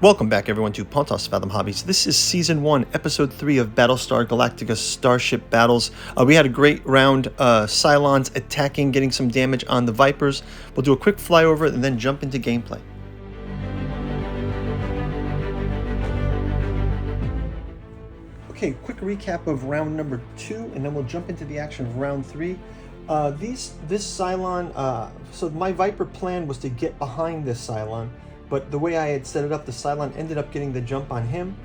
Welcome back, everyone, to Pontos Fathom Hobbies. This is Season 1, Episode 3 of Battlestar Galactica Starship Battles. We had a great round, Cylons attacking, getting some damage on the Vipers. We'll do a quick flyover and then jump into gameplay. Okay, quick recap of round number 2, and then we'll jump into the action of round 3. This Cylon, so my Viper plan was to get behind this Cylon, but the way I had set it up, the Cylon ended up getting the jump on him.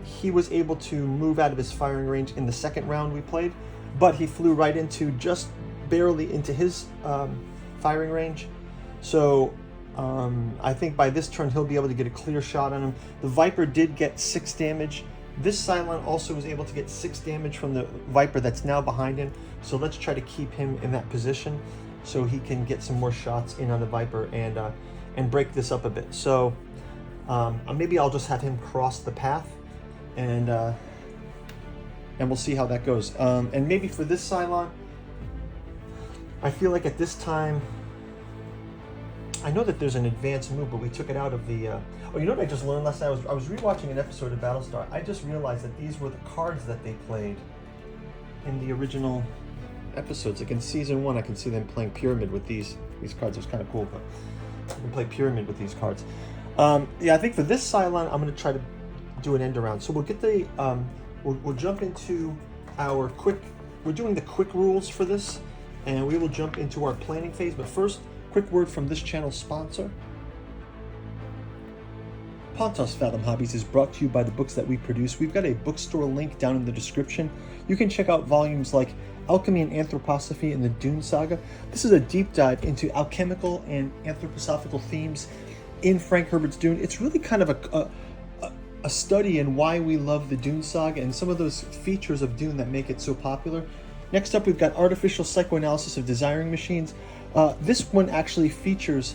He was able to move out of his firing range in the second round we played, but he flew right into, just barely into his firing range. So I think by this turn he'll be able to get a clear shot on him. The Viper did get 6 damage. This Cylon also was able to get 6 damage from the Viper that's now behind him. So let's try to keep him in that position so he can get some more shots in on the Viper and break this up a bit. So maybe I'll just have him cross the path and we'll see how that goes. And maybe for this Cylon, I feel like at this time, I know that there's an advanced move, but we took it out of the... Oh, you know what I just learned last night? I was rewatching an episode of Battlestar. I just realized that these were the cards that they played in the original episodes. Like in Season 1, I can see them playing Pyramid with these cards. It was kind of cool, but you can play Pyramid with these cards. Yeah, I think for this Cylon, I'm going to try to do an end around. So we'll get the... We'll jump into our quick... We're doing the quick rules for this, and we will jump into our planning phase. But first, quick word from this channel's sponsor. Pontos Fathom Hobbies is brought to you by the books that we produce. We've got a bookstore link down in the description. You can check out volumes like Alchemy and Anthroposophy and the Dune Saga. This is a deep dive into alchemical and anthroposophical themes in Frank Herbert's Dune. It's really kind of a study in why we love the Dune Saga and some of those features of Dune that make it so popular. Next up, we've got Artificial Psychoanalysis of Desiring Machines. This one actually features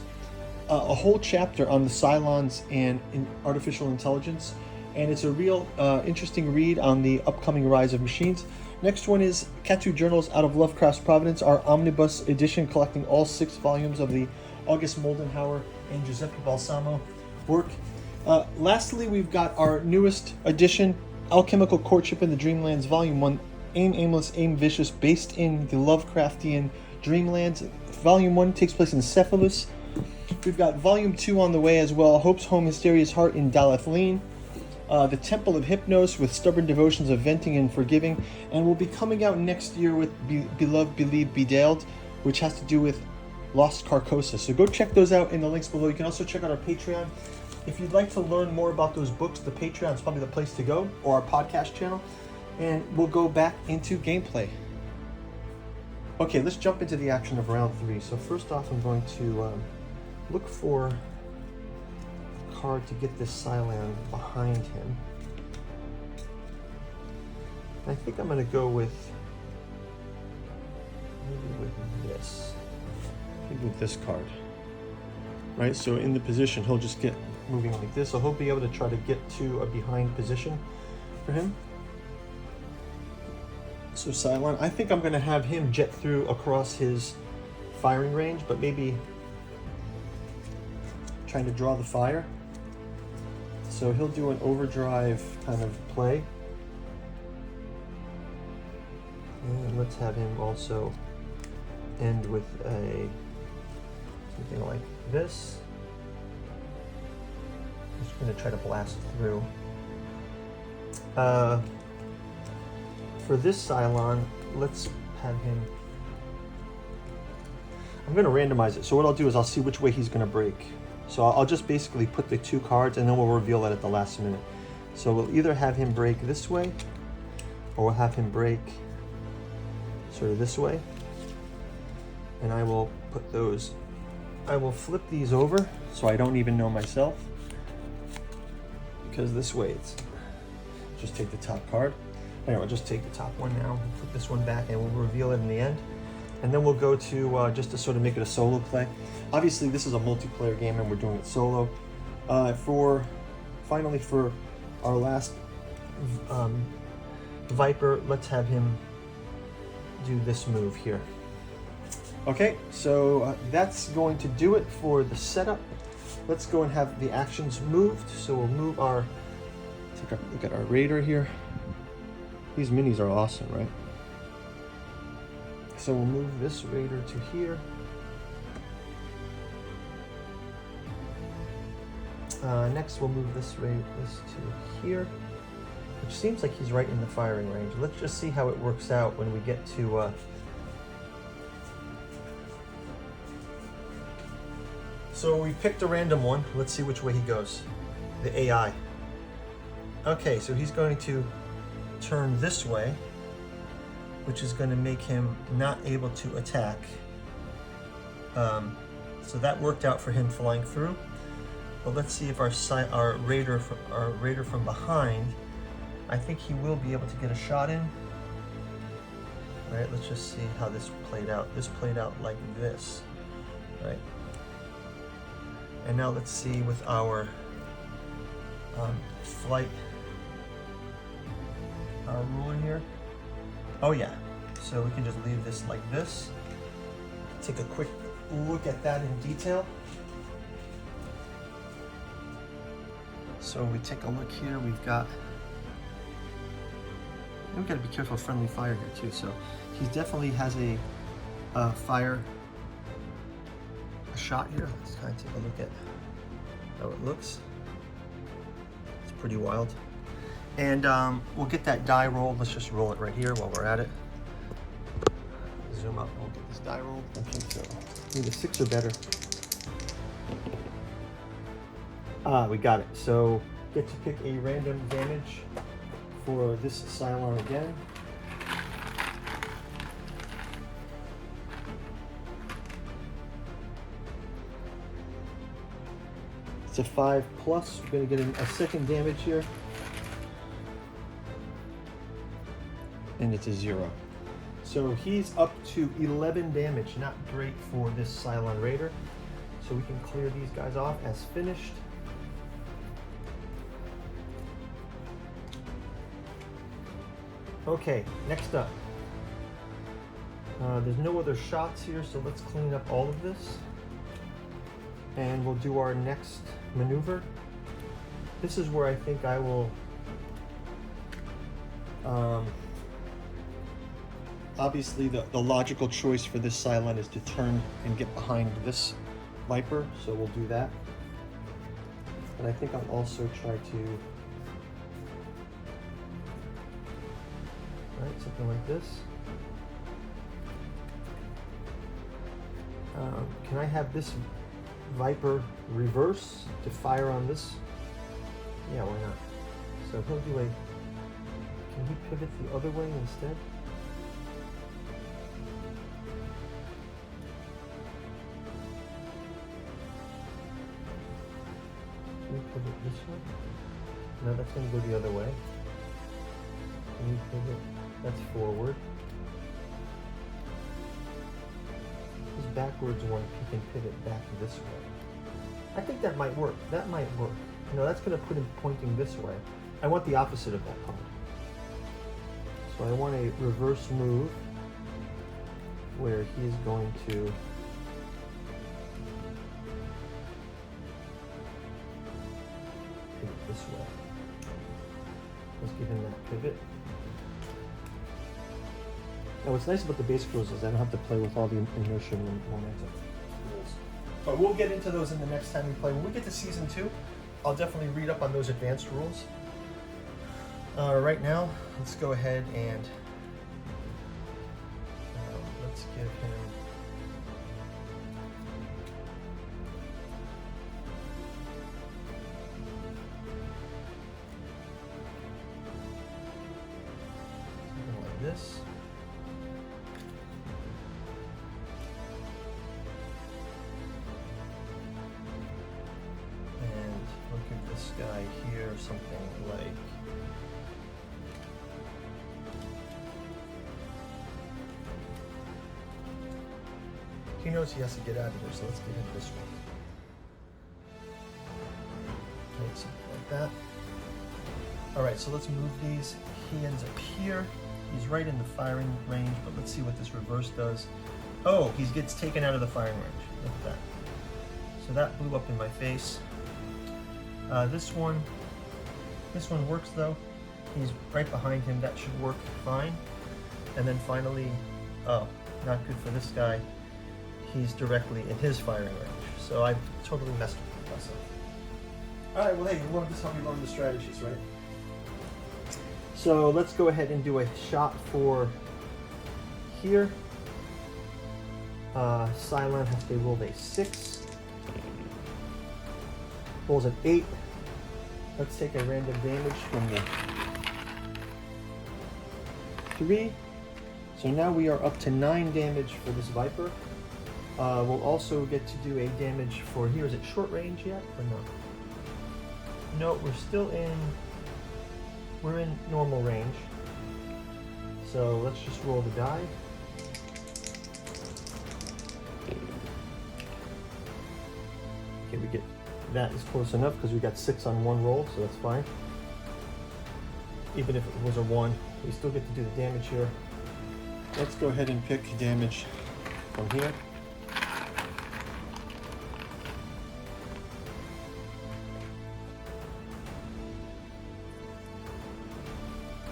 a whole chapter on the Cylons and artificial intelligence, and it's a real interesting read on the upcoming rise of machines. Next one is Katu Journals Out of Lovecraft's Providence, our omnibus edition collecting all 6 volumes of the August Moldenhauer and Giuseppe Balsamo work. Lastly, we've got our newest edition, Alchemical Courtship in the Dreamlands, Volume 1, Aim Aimless, Aim Vicious, based in the Lovecraftian Dreamlands. Volume 1 takes place in Cephalus. We've got Volume 2 on the way as well, Hope's Home, Hysteria's Heart in Dalathleen. The Temple of Hypnos with Stubborn Devotions of Venting and Forgiving, and will be coming out next year with Beloved, Believed, Bedailed, which has to do with Lost Carcosa. So go check those out in the links below. You can also check out our Patreon. If you'd like to learn more about those books, the Patreon is probably the place to go, or our podcast channel, and we'll go back into gameplay. Okay, let's jump into the action of round 3. So first off, I'm going to look for a card to get this Cylon behind him. I think I'm going to go with this. Maybe with this card. Right, so in the position, he'll just get moving like this. So he'll be able to try to get to a behind position for him. So Cylon, I think I'm going to have him jet through across his firing range, but maybe trying to draw the fire. So he'll do an overdrive kind of play. And let's have him also end with something like this. I'm just going to try to blast through. For this Cylon, let's have him... I'm going to randomize it. So what I'll do is I'll see which way he's going to break. So I'll just basically put the 2 cards and then we'll reveal that at the last minute. So we'll either have him break this way, or we'll have him break sort of this way. And I will put those... I will flip these over so I don't even know myself. Because this way it's... Just take the top card. Anyway, I'll just take the top one now, put this one back, and we'll reveal it in the end. And then we'll go to, just to sort of make it a solo play. Obviously, this is a multiplayer game, and we're doing it solo. Finally, for our last Viper, let's have him do this move here. Okay, so that's going to do it for the setup. let's go and have the actions moved. So we'll move our, take a look at our radar here. These minis are awesome, right? So we'll move this radar to here. Next we'll move this to here, which seems like he's right in the firing range. Let's just see how it works out when we get to so we picked a random one. Let's see which way he goes. The AI. Okay, so he's going to turn this way, which is going to make him not able to attack. So that worked out for him flying through. But let's see if our raider from behind, I think he will be able to get a shot in. All right, let's just see how this played out. This played out like this, right? And now let's see with our flight, our ruler here. Oh yeah, so we can just leave this like this. Take a quick look at that in detail. So we take a look here, we've got to be careful of friendly fire here too. So he definitely has a shot here. Let's kind of take a look at how it looks. It's pretty wild. And we'll get that die rolled. Let's just roll it right here while we're at it. Zoom up and we'll get this die rolled. I think so. Maybe 6 or better. We got it. So get to pick a random damage for this Cylon again. It's a 5+. We're going to get a second damage here. And it's a 0. So he's up to 11 damage. Not great for this Cylon Raider. So we can clear these guys off as finished. Okay, next up. There's no other shots here, so let's clean up all of this. And we'll do our next maneuver. This is where I think I will obviously the logical choice for this Cylon is to turn and get behind this Viper, so we'll do that. But I think I'll also try to something like this. Can I have this Viper reverse to fire on this? Yeah, why not? So he'll do can he pivot the other way instead? Can we pivot this way? No, that's going to go the other way. Can we pivot? That's forward. This backwards one, he can pivot back this way. I think that might work. That might work. No, that's going to put him pointing this way. I want the opposite of that part. So I want a reverse move where he is going to pivot this way. Let's give him that pivot. Now what's nice about the basic rules is I don't have to play with all the inertia and momentum rules. But we'll get into those in the next time we play. When we get to Season 2, I'll definitely read up on those advanced rules. Right now, let's go ahead and let's give him something like this. And we'll give this guy here something like he knows he has to get out of here, so let's give him this one. Okay, something like that. All right, so let's move these. He ends up here. He's right in the firing range, but let's see what this reverse does. Oh, he gets taken out of the firing range. Look at that. So that blew up in my face. This one works though. He's right behind him. That should work fine. And then finally, oh, not good for this guy. He's directly in his firing range. So I totally messed with myself. All right, well, hey, you wanted to help me learn the strategies, right? So let's go ahead and do a shot for here. Cylon has to roll a 6. Rolls an 8. Let's take a random damage from the 3. So now we are up to 9 damage for this Viper. We'll also get to do a damage for here. Is it short range yet or no? No, we're in normal range. So let's just roll the die. Okay, we get that is close enough because we got 6 on one roll, so that's fine. Even if it was a 1, we still get to do the damage here. Let's go ahead and pick damage from here.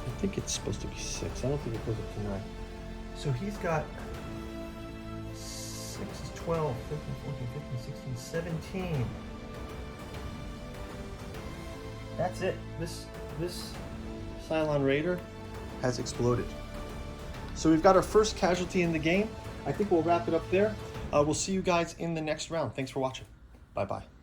I think it's supposed to be 6. I don't think it goes up to 9. So he's got 6 is 12, 13, 14, 15, 16, 17. That's it. This Cylon Raider has exploded. So we've got our first casualty in the game. I think we'll wrap it up there. We'll see you guys in the next round. Thanks for watching. Bye-bye.